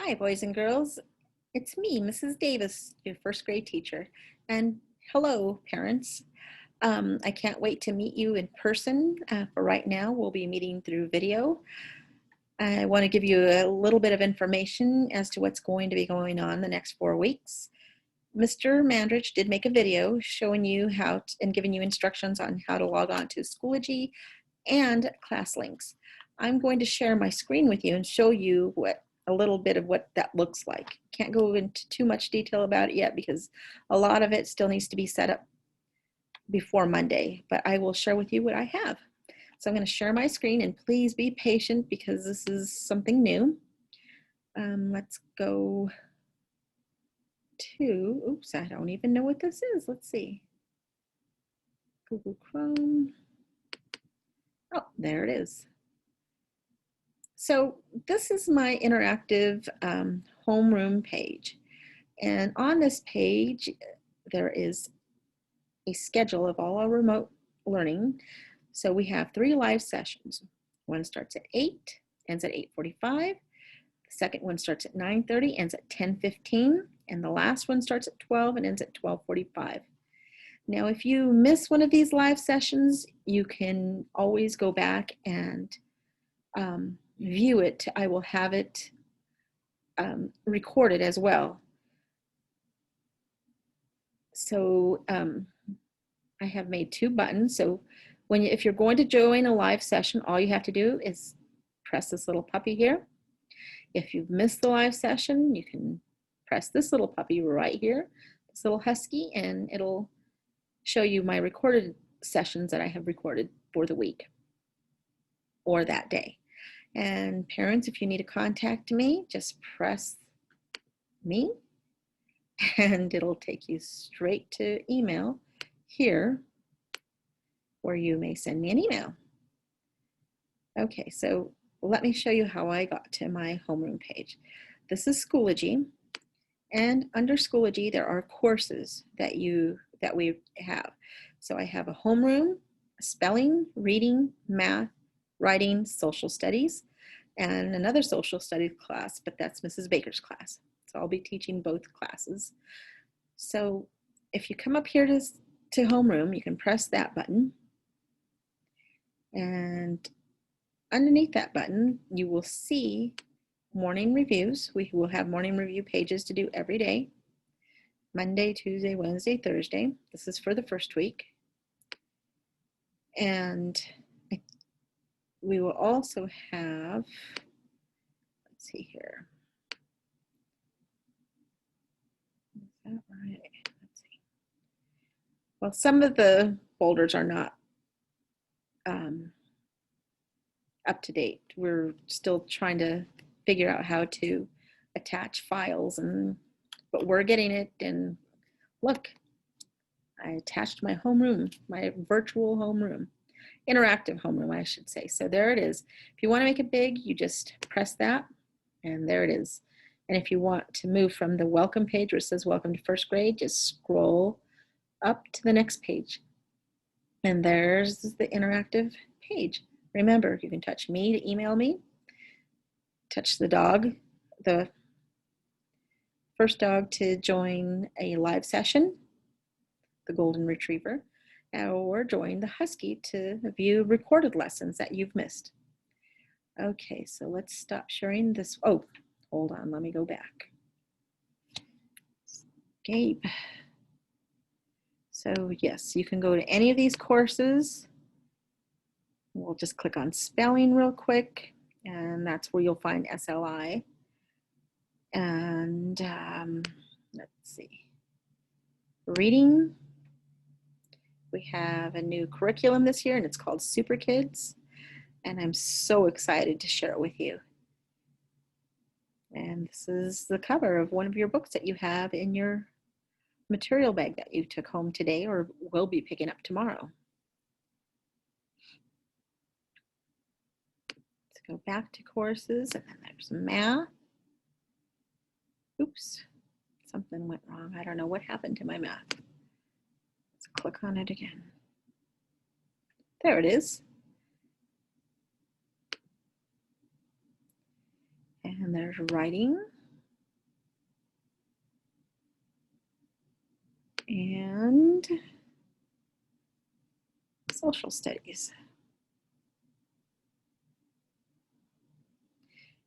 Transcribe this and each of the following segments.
Hi, boys and girls. It's me, Mrs. Davis, your first grade teacher. And hello, parents. I can't wait to meet you in person. For right now, we'll be meeting through video. I want to give you a little bit of information as to what's going to be going on the next 4 weeks. Mr. Mandrich did make a video showing you how and giving you instructions on how to log on to Schoology and ClassLinks. I'm going to share my screen with you and show you a little bit of what that looks like. Can't go into too much detail about it yet because a lot of it still needs to be set up before Monday, but I will share with you what I have. So I'm going to share my screen, and please be patient because this is something new. Let's go to, oops, I don't even know what this is. Let's see. Google Chrome. Oh, there it is. So this is my interactive homeroom page. And on this page, there is a schedule of all our remote learning. So we have 3 live sessions. One starts at 8, ends at 8:45. The second one starts at 9:30, ends at 10:15. And the last one starts at 12 and ends at 12:45. Now, if you miss one of these live sessions, you can always go back and view it. I will have it recorded as well. So I have made 2 buttons. So if you're going to join a live session, all you have to do is press this little puppy here. If you've missed the live session, you can press this little puppy right here, this little husky, and it'll show you my recorded sessions that I have recorded for the week or that day. And parents, if you need to contact me, just press me and it'll take you straight to email here where you may send me an email. Okay, so let me show you how I got to my homeroom page. This is Schoology, and under Schoology there are courses that we have. So I have a homeroom, spelling, reading, math, writing, social studies, and another social studies class, but that's Mrs. Baker's class. So I'll be teaching both classes. So if you come up here to homeroom, you can press that button, and underneath that button you will see morning reviews. We will have morning review pages to do every day, Monday, Tuesday, Wednesday, Thursday. This is for the first week. And we will also have, let's see here. Is that right? Let's see. Well, some of the folders are not up to date. We're still trying to figure out how to attach files, but we're getting it. And look, I attached my homeroom, my virtual homeroom, interactive homeroom, I should say. So there it is. If you want to make it big, you just press that, and there it is. And if you want to move from the welcome page where it says welcome to first grade, just scroll up to the next page. And there's the interactive page. Remember, you can touch me to email me, touch the dog, the first dog to join a live session, the golden retriever, or join the husky to view recorded lessons that you've missed. Okay, so let's stop sharing this. Oh, hold on, let me go back. Escape. So yes, you can go to any of these courses. We'll just click on spelling real quick, and that's where you'll find SLI. And let's see, reading. We have a new curriculum this year, and it's called Super Kids, and I'm so excited to share it with you. And this is the cover of one of your books that you have in your material bag that you took home today or will be picking up tomorrow. Let's go back to courses, and then there's math. Oops, something went wrong. I don't know what happened to my math. Let's click on it again. There it is. And there's writing. social studies.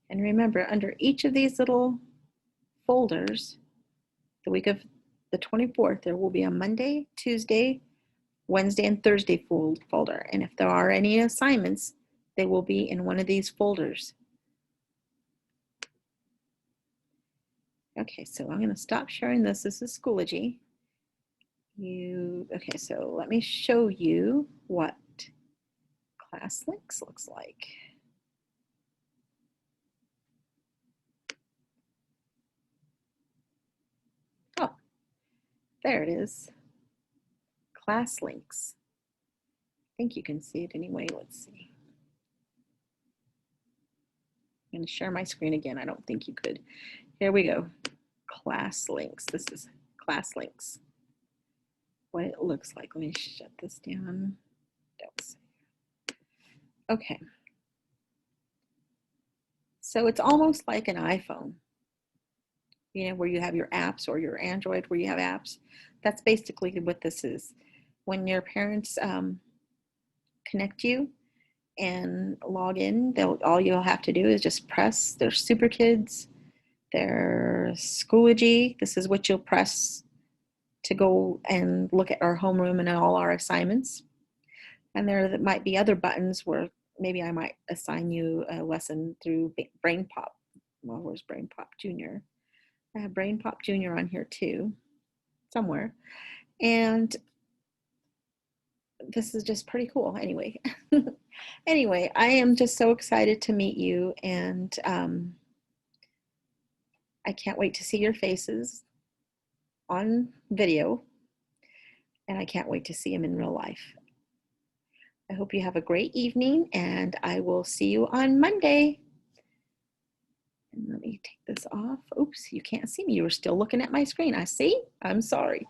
And remember, under each of these little folders, the week of the 24th, there will be a Monday, Tuesday, Wednesday, and Thursday folder. And if there are any assignments, they will be in one of these folders. Okay, so I'm going to stop sharing this. This is Schoology. Okay, so let me show you what ClassLinks looks like. Oh, there it is. ClassLinks. I think you can see it anyway. Let's see. I'm going to share my screen again. I don't think you could. Here we go. ClassLinks. This is ClassLinks. What it looks like. Let me shut this down. Okay. So it's almost like an iPhone, you know, where you have your apps, or your Android where you have apps. That's basically what this is. When your parents connect you and log in, all you'll have to do is just press their Super Kids, their Schoology. This is what you'll press to go and look at our homeroom and all our assignments. And there might be other buttons where maybe I might assign you a lesson through BrainPop. Well, where's BrainPop Junior? I have BrainPop Junior on here too, somewhere. And this is just pretty cool. Anyway, anyway, I am just so excited to meet you, and I can't wait to see your faces on video, and I can't wait to see them in real life. I hope you have a great evening, and I will see you on Monday. And let me take this off. Oops, you can't see me. You were still looking at my screen. I see. I'm sorry.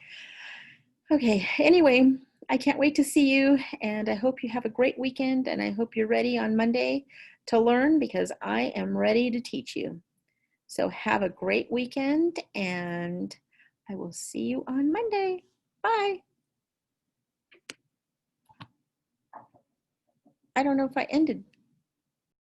Okay, anyway, I can't wait to see you, and I hope you have a great weekend, and I hope you're ready on Monday to learn, because I am ready to teach you. So have a great weekend, and I will see you on Monday. Bye. I don't know if I ended